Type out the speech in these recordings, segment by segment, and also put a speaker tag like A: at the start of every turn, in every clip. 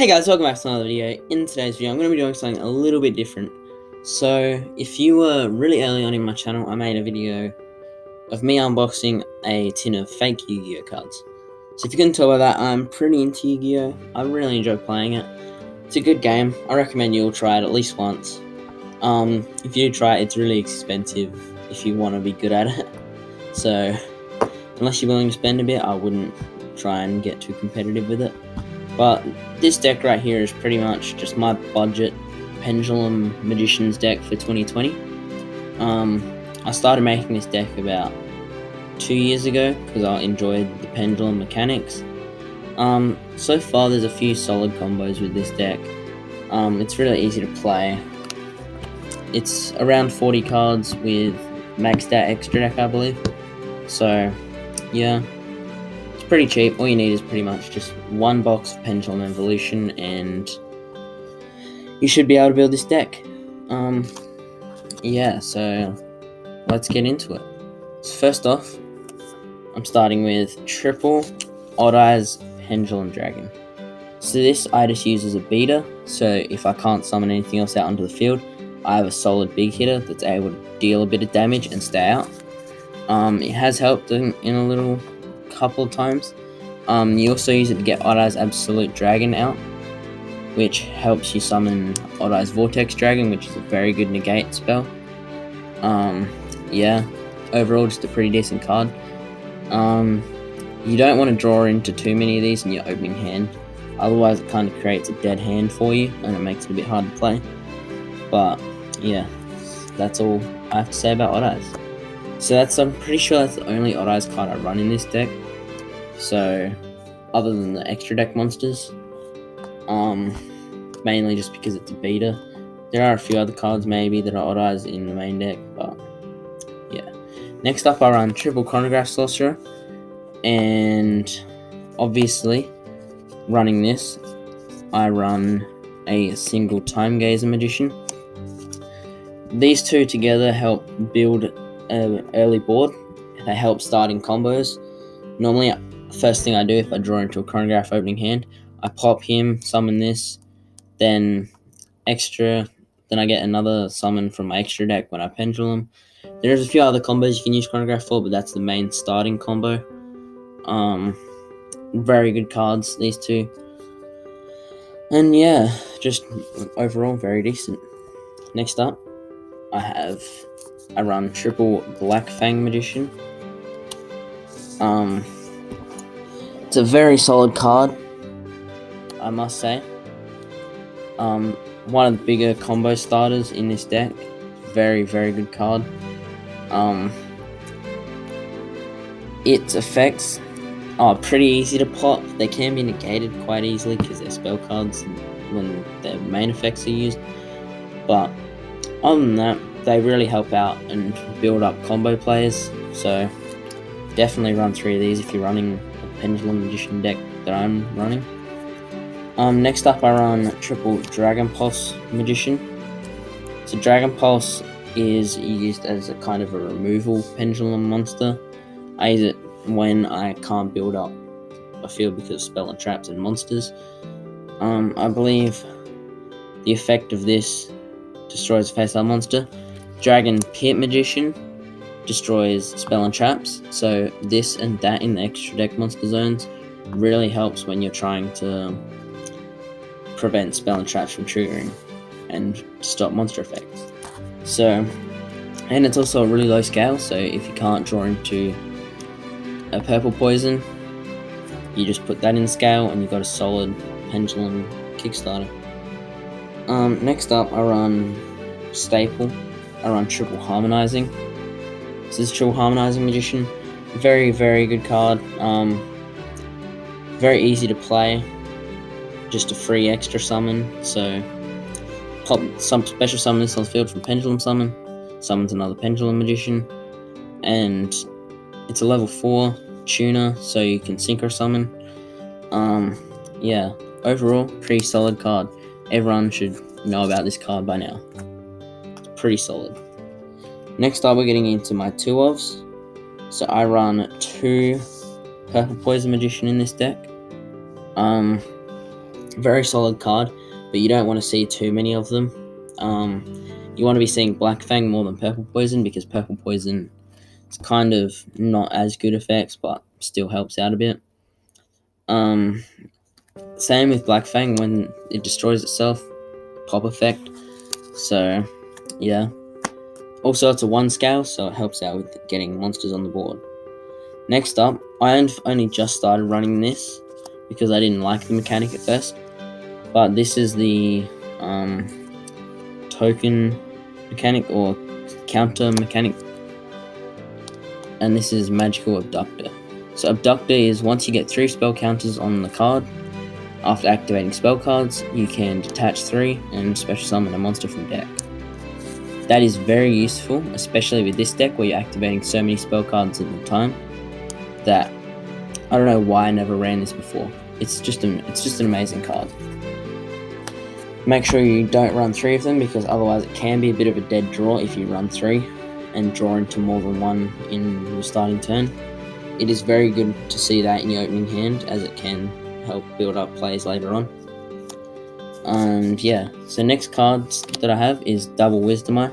A: Hey guys, welcome back to another video. In today's video, I'm going to be doing something a little bit different. So, if you were really early on in my channel, I made a video of me unboxing a tin of fake Yu-Gi-Oh cards. So if you couldn't tell by that, I'm pretty into Yu-Gi-Oh. I really enjoy playing it. It's a good game. I recommend you all try it at least once. If you do try it, it's really expensive if you want to be good at it. So, unless you're willing to spend a bit, I wouldn't try and get too competitive with it. But this deck right here is pretty much just my budget Pendulum Magician's deck for 2020. I started making this deck about 2 years ago because I enjoyed the Pendulum mechanics. So far there's a few solid combos with this deck. It's really easy to play. It's around 40 cards with maxed out extra deck, I believe. So, yeah. Pretty cheap. All you need is pretty much just one box of Pendulum Evolution and you should be able to build this deck. Yeah, so let's get into it. So first off, I'm starting with triple Odd Eyes Pendulum Dragon. So this I just use as a beater, so if I can't summon anything else out onto the field, I have a solid big hitter that's able to deal a bit of damage and stay out. It has helped in a little couple of times. You also use it to get Odd Eyes Absolute Dragon out, which helps you summon Odd Eyes Vortex Dragon, which is a very good negate spell. Yeah, overall just a pretty decent card. You don't want to draw into too many of these in your opening hand, otherwise it kind of creates a dead hand for you and it makes it a bit hard to play. But yeah, that's all I have to say about Odd Eyes. So I'm pretty sure that's the only Odd Eyes card I run in this deck. So, other than the extra deck monsters, mainly just because it's a beater. There are a few other cards maybe that are Odd Eyes in the main deck, but yeah. Next up I run triple Chronograph Sorcerer, and obviously, running this, I run a single Time Gazer Magician. These two together help build an early board. They help starting combos. Normally, first thing I do if I draw into a Chronograph opening hand, I pop him, summon this, then I get another summon from my extra deck when I Pendulum. There's a few other combos you can use Chronograph for, but that's the main starting combo. Very good cards, these two. And yeah, just overall very decent. Next up, I run triple Black Fang Magician. It's a very solid card, I must say. One of the bigger combo starters in this deck. Very, very good card. Its effects are pretty easy to pop. They can be negated quite easily because they're spell cards when their main effects are used. But other than that, they really help out and build up combo players. So definitely run 3 of these if you're running a Pendulum Magician deck that I'm running. Next up I run triple Dragon Pulse Magician. So Dragon Pulse is used as a kind of a removal Pendulum monster. I use it when I can't build up a field because of spell and traps and monsters. I believe the effect of this destroys a face-up monster. Dragon Pit Magician destroys spell and traps, so this and that in the extra deck monster zones really helps when you're trying to prevent spell and traps from triggering and stop monster effects. So, and it's also a really low scale, so if you can't draw into a purple poison, you just put that in scale and you've got a solid Pendulum Kickstarter. Next up I run staple. I run triple Harmonizing. This is triple Harmonizing Magician. Very, very good card. Very easy to play. Just a free extra summon. So pop some special summon this on the field from Pendulum Summon. Summons another Pendulum Magician. And it's a level 4 tuner, so you can synchro summon. Yeah. Overall, pretty solid card. Everyone should know about this card by now. It's pretty solid. Next up, we're getting into my 2-ofs. So I run 2 Purple Poison Magician in this deck. Very solid card, but you don't want to see too many of them. You want to be seeing Black Fang more than Purple Poison, because Purple Poison is kind of not as good effects, but still helps out a bit. Same with Black Fang, when it destroys itself, pop effect. So, yeah. Also, it's a 1 scale, so it helps out with getting monsters on the board. Next up, I only just started running this because I didn't like the mechanic at first, but this is the token mechanic or counter mechanic, and this is Magical Abductor. So Abductor is once you get 3 spell counters on the card, after activating spell cards, you can detach 3 and special summon a monster from deck. That is very useful, especially with this deck where you're activating so many spell cards at a time, that I don't know why I never ran this before. It's just an amazing card. Make sure you don't run 3 of them, because otherwise it can be a bit of a dead draw if you run 3 and draw into more than 1 in your starting turn. It is very good to see that in your opening hand, as it can help build up plays later on. And yeah, so next cards that I have is Double Wisdom Eye.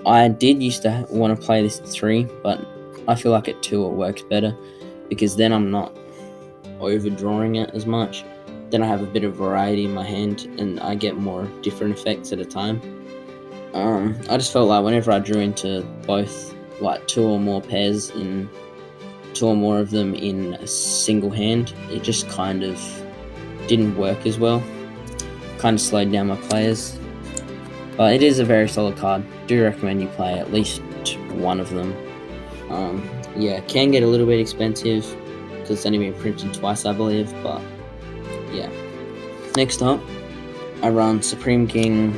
A: I did used to want to play this at 3, but I feel like at 2 it works better, because then I'm not overdrawing it as much. Then I have a bit of variety in my hand, and I get more different effects at a time. I just felt like whenever I drew into both, like 2 or more pairs in 2 or more of them in a single hand, it just kind of didn't work as well. Kind of slowed down my players. But it is a very solid card. Do recommend you play at least 1 of them. Yeah, it can get a little bit expensive because it's only been printed twice, I believe, but yeah. Next up, I run Supreme King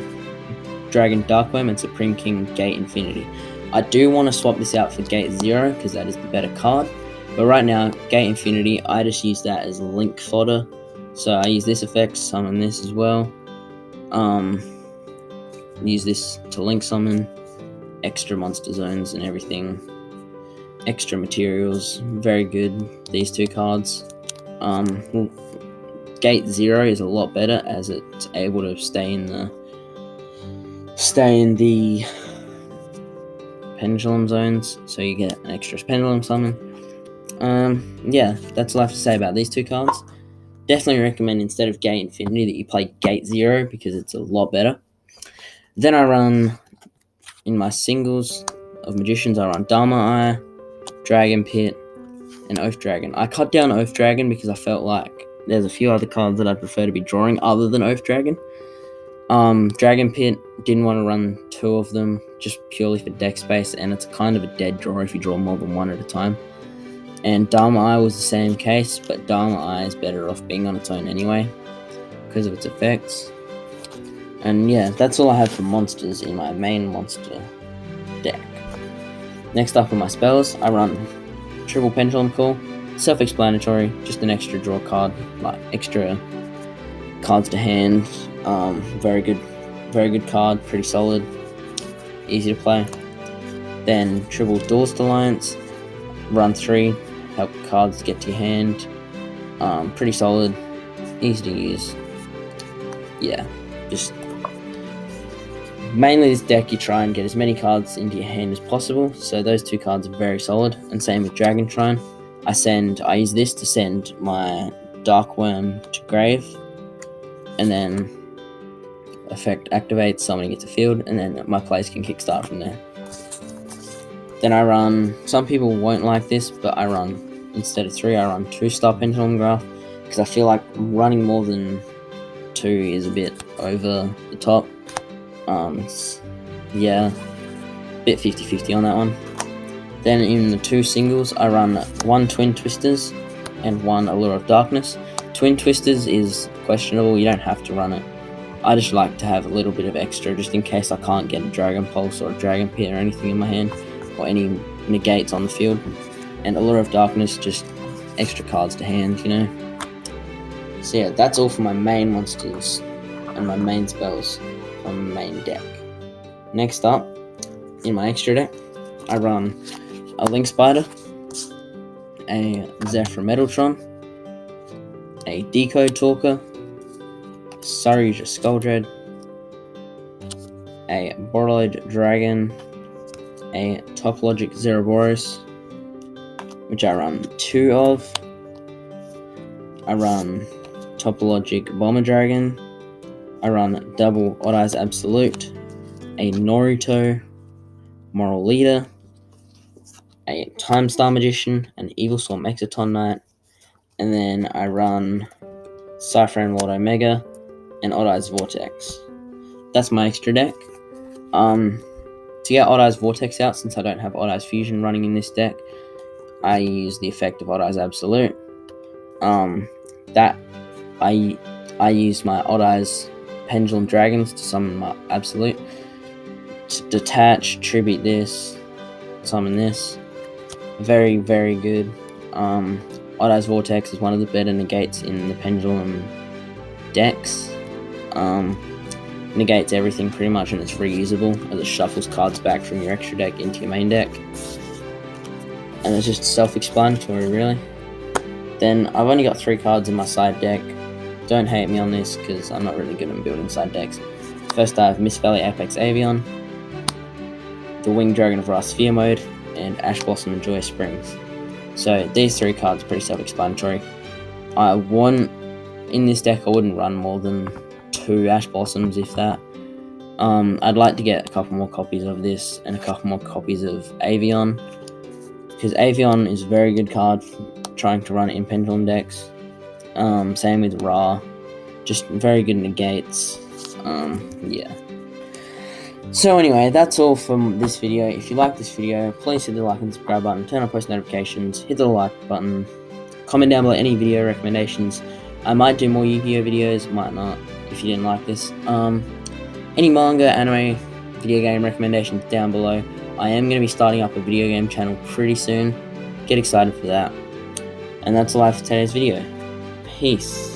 A: Dragon Darkworm and Supreme King Gate Infinity. I do want to swap this out for Gate Zero, because that is the better card, but right now, Gate Infinity, I just use that as link fodder. So I use this effect, summon this as well. Use this to link summon, extra monster zones and everything. Extra materials, very good, these 2 cards. Gate 0 is a lot better, as it's able to stay in the pendulum zones, so you get an extra pendulum summon. Yeah, that's all I have to say about these 2 cards. Definitely recommend, instead of Gate Infinity, that you play Gate 0, because it's a lot better. Then I run, in my singles of Magicians, I run Dharma Eye, Dragon Pit, and Oath Dragon. I cut down Oath Dragon because I felt like there's a few other cards that I'd prefer to be drawing other than Oath Dragon. Dragon Pit, didn't want to run 2 of them, just purely for deck space, and it's kind of a dead draw if you draw more than 1 at a time. And Dharma Eye was the same case, but Dharma Eye is better off being on its own anyway, because of its effects. And yeah, that's all I have for monsters in my main monster deck. Next up are my spells. I run Triple Pendulum Call. Self-explanatory, just an extra draw card, like extra cards to hand. Very good card, pretty solid, easy to play. Then Triple Duelist Alliance. Run 3, help cards get to your hand. Pretty solid, easy to use. Yeah, just mainly this deck you try and get as many cards into your hand as possible, so those 2 cards are very solid. And same with Dragon Shrine. I use this to send my Darkworm to grave, and then effect activates, summoning it to field, and then my plays can kickstart from there. Then I run, some people won't like this, but I run, instead of 3, I run 2-star Pendulum Graph, because I feel like running more than 2 is a bit over the top. Yeah, bit 50-50 on that one. Then in the 2 singles, I run 1 Twin Twisters and 1 Allure of Darkness. Twin Twisters is questionable, you don't have to run it. I just like to have a little bit of extra, just in case I can't get a Dragon Pulse or a Dragon Pit or anything in my hand, or any negates on the field. And Allure of Darkness, just extra cards to hand, you know. So yeah, that's all for my main monsters and my main spells from my main deck. Next up, in my extra deck, I run a Link Spider, a Zephyr Metaltron, a Decode Talker, Saryuja Skulldread, a Borderload Dragon, a Topologic Zeroboros, which I run 2 of. I run Topologic Bomber Dragon. I run double Odd Eyes Absolute, a Naruto, Moral Leader, a Time Star Magician, an Evil Storm Exoton Knight, and then I run Cypher and Lord Omega, and Odd Eyes Vortex. That's my extra deck. To get Odd Eyes Vortex out, since I don't have Odd Eyes Fusion running in this deck, I use the effect of Odd Eyes Absolute. That I use my Odd Eyes Pendulum Dragons to summon my Absolute. To detach, tribute this, summon this. Very, very good. Odd Eyes Vortex is one of the better negates in the Pendulum decks. Negates everything pretty much, and it's reusable as it shuffles cards back from your extra deck into your main deck. And it's just self-explanatory, really. Then I've only got 3 cards in my side deck. Don't hate me on this, because I'm not really good at building side decks. First I have Mist Valley Apex Avion, the Winged Dragon of Ra Sphere Mode, and Ash Blossom and Joyous Springs. So these 3 cards are pretty self-explanatory. In this deck I wouldn't run more than 2 Ash Blossoms, if that. I'd like to get a couple more copies of this and a couple more copies of Avion, because Avion is a very good card for trying to run in Pendulum decks. Same with Ra, just very good negates. Yeah. So anyway, that's all from this video. If you like this video, please hit the like and subscribe button, turn on post notifications, hit the like button, comment down below any video recommendations. I might do more Yu-Gi-Oh videos, might not, if you didn't like this. Any manga, anime, video game recommendations down below. I am going to be starting up a video game channel pretty soon. Get excited for that. And that's all I have for today's video. Peace.